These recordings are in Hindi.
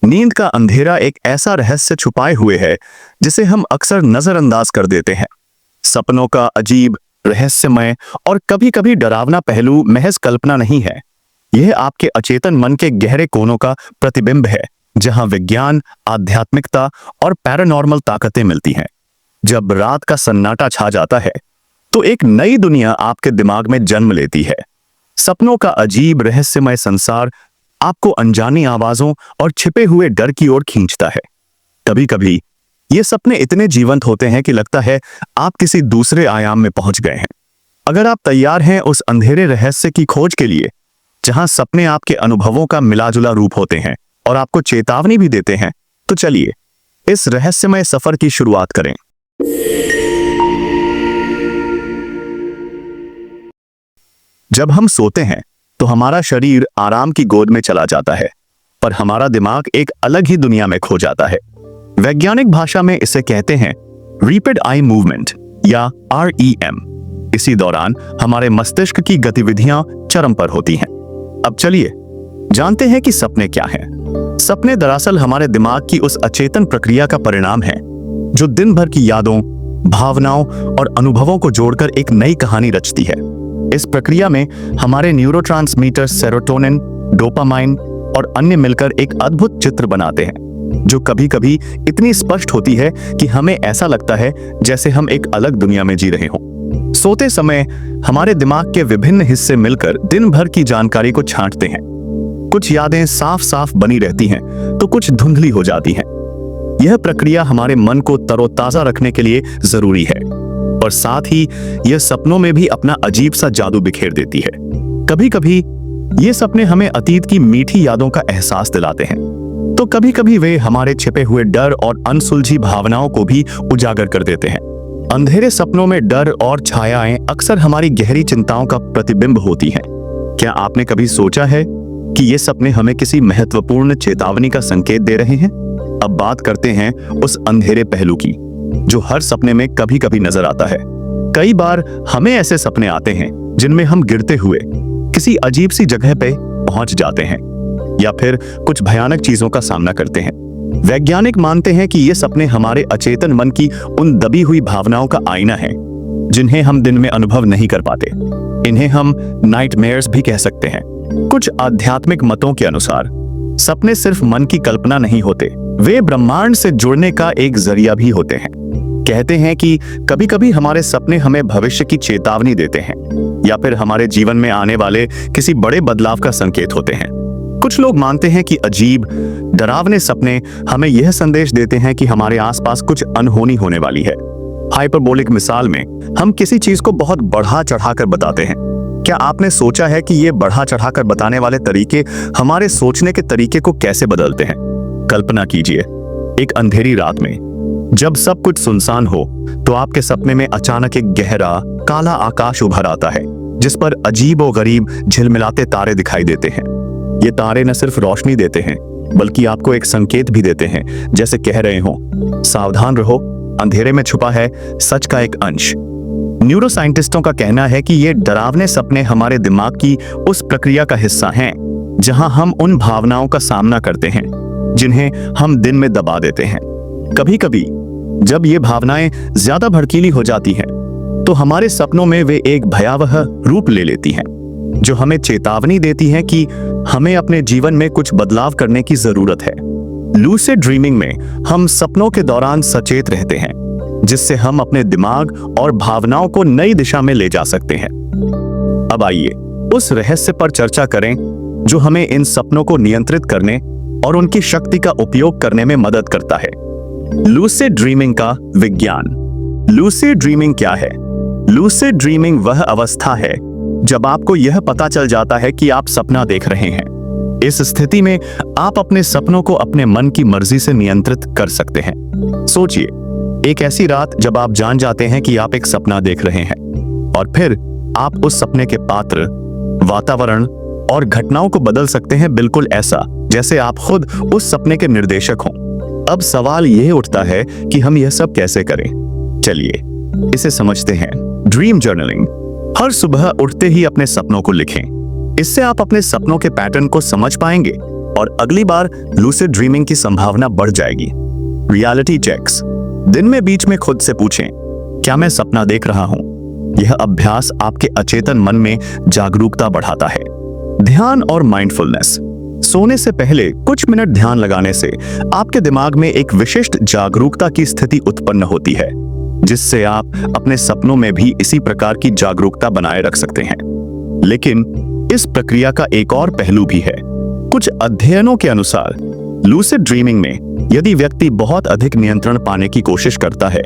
नींद का अंधेरा एक ऐसा रहस्य छुपाए हुए है जिसे हम अक्सर नजरअंदाज कर देते हैं। सपनों का अजीब, रहस्यमय और कभी-कभी डरावना पहलू महज कल्पना नहीं है। यह आपके अचेतन मन के गहरे कोनों का प्रतिबिंब है, जहां विज्ञान, आध्यात्मिकता और पैरानॉर्मल ताकतें मिलती हैं। जब रात का सन्नाटा छा जाता है तो एक नई दुनिया आपके दिमाग में जन्म लेती है। सपनों का अजीब रहस्यमय संसार आपको अनजानी आवाजों और छिपे हुए डर की ओर खींचता है। कभी-कभी ये सपने इतने जीवंत होते हैं कि लगता है आप किसी दूसरे आयाम में पहुंच गए हैं। अगर आप तैयार हैं उस अंधेरे रहस्य की खोज के लिए, जहां सपने आपके अनुभवों का मिलाजुला रूप होते हैं और आपको चेतावनी भी देते हैं, तो चलिए इस रहस्यमय सफर की शुरुआत करें। जब हम सोते हैं तो हमारा शरीर आराम की गोद में चला जाता है, पर हमारा दिमाग एक अलग ही दुनिया में खो जाता है। वैज्ञानिक भाषा में इसे कहते हैं रैपिड आई मूवमेंट या REM। इसी दौरान हमारे मस्तिष्क की गतिविधियां चरम पर होती हैं। अब चलिए जानते हैं कि सपने क्या हैं। सपने दरअसल हमारे दिमाग की उस अचेतन प्रक्रिया का परिणाम है जो दिन भर की यादों, भावनाओं और अनुभवों को जोड़कर एक नई कहानी रचती है। इस प्रक्रिया में हमारे न्यूरोट्रांसमीटर सेरोटोनिन, डोपामाइन और अन्य मिलकर एक अद्भुत चित्र बनाते हैं, जो कभी-कभी इतनी स्पष्ट होती है कि हमें ऐसा लगता है जैसे हम एक अलग दुनिया में जी रहे हों। सोते समय हमारे दिमाग के विभिन्न हिस्से मिलकर दिन भर की जानकारी को छांटते हैं। कुछ यादें साफ-साफ बनी रहती हैं, तो कुछ धुंधली हो जाती हैं। यह प्रक्रिया हमारे मन को तरोताजा रखने के लिए जरूरी है और साथ ही यह सपनों में भी अपना अजीब सा जादू बिखेर देती है। कभी-कभी ये सपने हमें अतीत की मीठी यादों का एहसास दिलाते हैं, तो कभी-कभी वे हमारे छिपे हुए डर और अनसुलझी भावनाओं को भी उजागर कर देते हैं। अंधेरे सपनों में डर और छायाएं अक्सर हमारी गहरी चिंताओं का प्रतिबिंब होती हैं। क्या आपने कभी सोचा है कि ये सपने हमें किसी महत्वपूर्ण चेतावनी का संकेत दे रहे हैं? अब बात करते हैं उस अंधेरे पहलू की, जो हर सपने में कभी-कभी नजर आता है। कई बार हमें ऐसे सपने आते हैं जिनमें हम गिरते हुए किसी अजीब सी जगह पे पहुंच जाते हैं या फिर कुछ भयानक चीजों का सामना करते हैं। वैज्ञानिक मानते हैं कि ये सपने हमारे अचेतन मन की उन दबी हुई भावनाओं का आईना है, जिन्हें हम दिन में अनुभव नहीं कर पाते। इन्हें हम नाइटमेयर्स भी कह सकते हैं। कुछ आध्यात्मिक मतों के अनुसार सपने सिर्फ मन की कल्पना नहीं होते, वे ब्रह्मांड से जुड़ने का एक जरिया भी होते हैं। कहते हैं कि कभी-कभी हमारे सपने हमें भविष्य की चेतावनी देते हैं या फिर हमारे जीवन में आने वाले किसी बड़े बदलाव का संकेत होते हैं। कुछ लोग मानते हैं कि अजीब, डरावने सपने हमें यह संदेश देते हैं कि हमारे आसपास कुछ अनहोनी होने वाली है। हाइपरबोलिक मिसाल में हम किसी चीज को बहुत बढ़ा चढ़ाकर बताते हैं। क्या आपने सोचा है कि ये बढ़ा चढ़ाकर बताने वाले तरीके हमारे सोचने के तरीके को कैसे बदलते हैं? कल्पना कीजिए, एक अंधेरी रात में जब सब कुछ सुनसान हो तो आपके सपने में अचानक एक गहरा काला आकाश उभर आता है, जिस पर अजीब और गरीब झिलमिलाते तारे दिखाई देते हैं। ये तारे न सिर्फ रोशनी देते हैं, बल्कि आपको एक संकेत भी देते हैं, जैसे कह रहे हो, सावधान रहो, अंधेरे में छुपा है सच का एक अंश। न्यूरोसाइंटिस्टों का कहना है कि ये डरावने सपने हमारे दिमाग की उस प्रक्रिया का हिस्सा हैं, जहां हम उन भावनाओं का सामना करते हैं जिन्हें हम दिन में दबा देते हैं। कभी-कभी जब ये भावनाएं ज्यादा भड़कीली हो जाती हैं, तो हमारे सपनों में वे एक भयावह रूप ले लेती हैं, जो हमें चेतावनी देती है कि हमें अपने जीवन में कुछ बदलाव करने की जरूरत है। लूसिड ड्रीमिंग में हम सपनों के दौरान सचेत रहते हैं, जिससे हम अपने दिमाग और भावनाओं को नई दिशा में ले जा सकते हैं। अब आइए उस रहस्य पर चर्चा करें जो हमें इन सपनों को नियंत्रित करने और उनकी शक्ति का उपयोग करने में मदद करता है। लूसिड ड्रीमिंग का विज्ञान। लूसिड ड्रीमिंग क्या है? लूसिड ड्रीमिंग वह अवस्था है जब आपको यह पता चल जाता है कि आप सपना देख रहे हैं। इस स्थिति में आप अपने सपनों को अपने मन की मर्जी से नियंत्रित कर सकते हैं। सोचिए, एक ऐसी रात जब आप जान जाते हैं कि आप एक सपना देख रहे हैं और फिर आप उस सपने के पात्र, वातावरण और घटनाओं को बदल सकते हैं, बिल्कुल ऐसा जैसे आप खुद उस सपने के निर्देशक हों। अब सवाल यह उठता है कि हम यह सब कैसे करें? चलिए इसे समझते हैं। Dream journaling. हर सुबह उठते ही अपने सपनों को लिखें। इससे आप अपने सपनों के पैटर्न को समझ पाएंगे और अगली बार लूसिड ड्रीमिंग की संभावना बढ़ जाएगी। Reality checks. दिन में बीच में खुद से पूछें, क्या मैं सपना देख रहा हूं? यह अभ्यास आपके अचेतन मन में जागरूकता बढ़ाता है। ध्यान और माइंडफुलनेस। सोने से पहले कुछ मिनट ध्यान लगाने से आपके दिमाग में एक विशिष्ट जागरूकता की स्थिति उत्पन्न होती है, जिससे आप अपने सपनों में भी इसी प्रकार की जागरूकता बनाए रख सकते हैं। लेकिन इस प्रक्रिया का एक और पहलू भी है। कुछ अध्ययनों के अनुसार लूसिड ड्रीमिंग में यदि व्यक्ति बहुत अधिक नियंत्रण पाने की कोशिश करता है,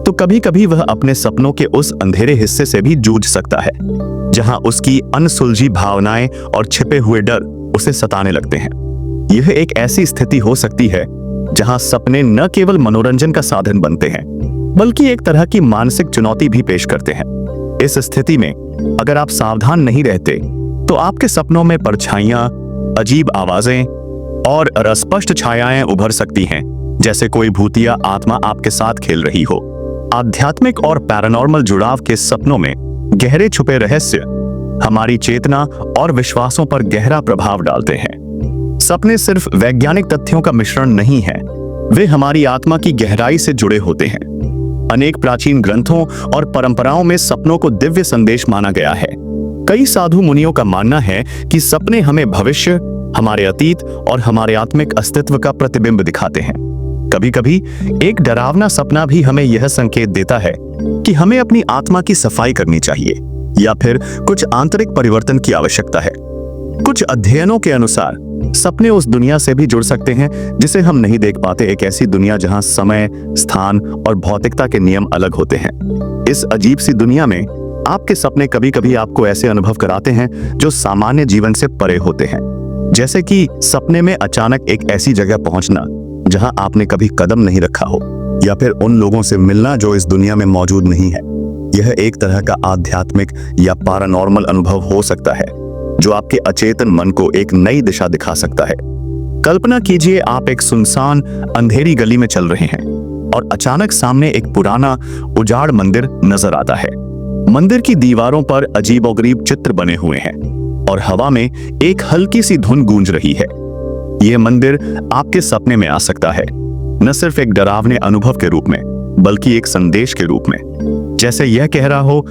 तो कभी कभी वह अपने सपनों के उस अंधेरे हिस्से से भी जूझ सकता है, जहां उसकी अनसुलझी भावनाएं और छिपे हुए डर उसे सताने लगते हैं। यह एक ऐसी स्थिति हो सकती है जहां सपने न केवल मनोरंजन का साधन बनते हैं, बल्कि एक तरह की मानसिक चुनौती भी पेश करते हैं। इस स्थिति में अगर आप सावधान नहीं रहते, तो आपके सपनों में परछाइयां, अजीब आवाजें और अस्पष्ट छायाएं उभर सकती हैं, जैसे कोई भूतिया आत्मा आपके साथ खेल रही हो। आध्यात्मिक और पैरानॉर्मल जुड़ाव के सपनों में गहरे छुपे रहस्य हमारी चेतना और विश्वासों पर गहरा प्रभाव डालते हैं। सपने सिर्फ वैज्ञानिक तथ्यों का मिश्रण नहीं है, वे हमारी आत्मा की गहराई से जुड़े होते हैं। अनेक प्राचीन ग्रंथों और परंपराओं में सपनों को दिव्य संदेश माना गया है। कई साधु मुनियों का मानना है कि सपने हमें भविष्य, हमारे अतीत और हमारे आत्मिक अस्तित्व का प्रतिबिंब दिखाते हैं। कभी-कभी एक डरावना सपना भी हमें यह संकेत देता है कि हमें अपनी आत्मा की सफाई करनी चाहिए या फिर कुछ आंतरिक परिवर्तन की आवश्यकता है। कुछ अध्ययनों के अनुसार सपने उस दुनिया से भी जुड़ सकते हैं जिसे हम नहीं देख पाते, एक ऐसी दुनिया जहां समय, स्थान और भौतिकता के नियम अलग होते हैं। इस अजीब सी दुनिया में आपके सपने कभी-कभी आपको ऐसे अनुभव कराते हैं जो सामान्य जीवन से परे होते हैं, जैसे कि सपने में अचानक एक ऐसी जगह पहुंचना जहां आपने कभी कदम नहीं रखा हो, या फिर उन लोगों से मिलना जो इस दुनिया में मौजूद नहीं है। यह एक तरह का आध्यात्मिक या पैरानॉर्मल अनुभव हो सकता है जो आपके अचेतन मन को एक नई दिशा दिखा सकता है। कल्पना कीजिए आप एक सुनसान अंधेरी गली में चल रहे हैं और अचानक सामने एक पुराना उजाड़ मंदिर नजर आता है। मंदिर की दीवारों पर अजीबोगरीब चित्र बने हुए हैं और हवा में एक हल्की सी धुन गूंज रही है। यह मंदिर आपके सपने में आ सकता है, न सिर्फ एक डरावने अनुभव के रूप में, बल्कि एक संदेश के रूप में, जैसे यह कह रहा हो,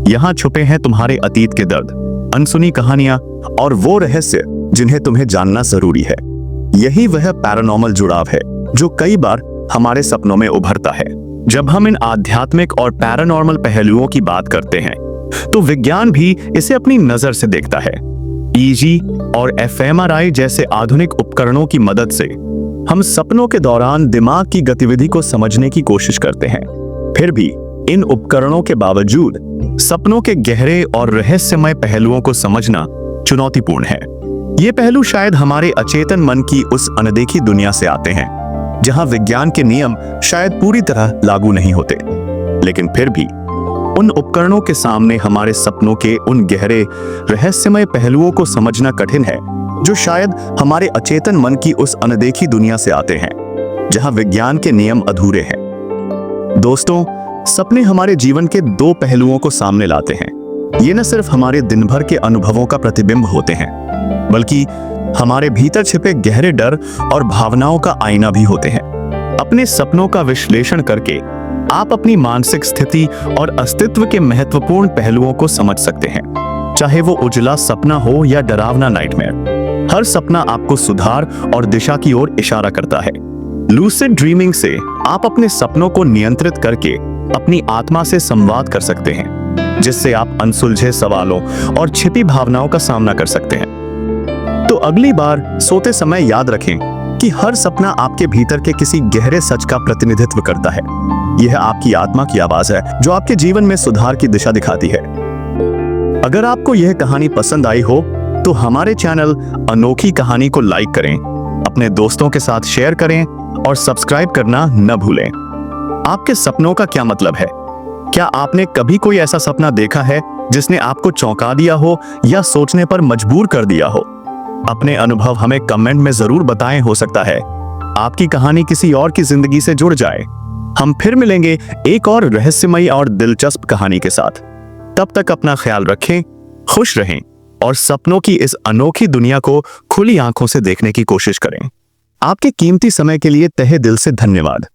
यहां छुपे हैं तुम्हारे अतीत के दर्द, अनसुनी कहानियां और वो रहस्य जिन्हें तुम्हें जानना जरूरी है। यही वह पैरानॉर्मल जुड़ाव है जो कई बार हमारे सपनों में उभरता है। जब हम इन आध्यात्मिक और पैरानॉर्मल पहलुओं की बात करते हैं, तो विज्ञान भी इसे अपनी नजर से देखता है। ईजी और एफएमआरआई जैसे आधुनिक उपकरणों की मदद से हम सपनों के दौरान दिमाग की गतिविधि को समझने की कोशिश करते हैं। फिर भी इन उपकरणों के बावजूद सपनों के गहरे और रहस्यमय पहलुओं को समझना चुनौतीपूर्ण है। ये पहलू शायद हमारे अचेतन मन की उस अनदेखी दुनिया से आते हैं, जहां विज्ञान के नियम शायद पूरी तरह लागू नहीं होते, लेकिन फिर भी उन उपकरणों के सामने हमारे सपनों के उन गहरे रहस्यमय पहलुओं को समझना कठिन है, जो शायद हमारे अचेतन मन की उस अनदेखी दुनिया से आते हैं, जहां विज्ञान के नियम अधूरे हैं। दोस्तों, सपने हमारे जीवन के दो पहलुओं को सामने लाते हैं। ये न सिर्फ हमारे दिन भर के अनुभवों का प्रतिबिंब होते हैं, बल्कि हमारे भीतर छिपे गहरे डर और भावनाओं का आईना भी होते हैं। अपने सपनों का विश्लेषण करके आप अपनी मानसिक स्थिति और अस्तित्व के महत्वपूर्ण पहलुओं को समझ सकते हैं, चाहे वो उजला सपना हो या डरावना नाइटमेयर। हर सपना आपको सुधार और दिशा की ओर इशारा करता है। लूसिड ड्रीमिंग से आप अपने सपनों को नियंत्रित करके अपनी आत्मा से संवाद कर सकते हैं, जिससे आप अनसुलझे सवालों और छिपी भावनाओं का सामना कर सकते हैं। तो अगली बार सोते समय याद रखें कि हर सपना आपके भीतर के किसी गहरे सच का प्रतिनिधित्व करता है। यह आपकी आत्मा की आवाज है जो आपके जीवन में सुधार की दिशा दिखाती है। अगर आपको यह कहानी पसंद आई हो तो हमारे चैनल अनोखी कहानी को लाइक करें, अपने दोस्तों के साथ शेयर करें और सब्सक्राइब करना न भूलें। आपके सपनों का क्या मतलब है? क्या आपने कभी कोई ऐसा सपना देखा है जिसने आपको चौंका दिया हो या सोचने पर मजबूर कर दिया हो? अपने अनुभव हमें कमेंट में जरूर बताएं। हो सकता है आपकी कहानी किसी और की जिंदगी से जुड़ जाए। हम फिर मिलेंगे एक और रहस्यमयी और दिलचस्प कहानी के साथ। तब तक अपना ख्याल रखें, खुश रहें और सपनों की इस अनोखी दुनिया को खुली आंखों से देखने की कोशिश करें। आपके कीमती समय के लिए तहे दिल से धन्यवाद।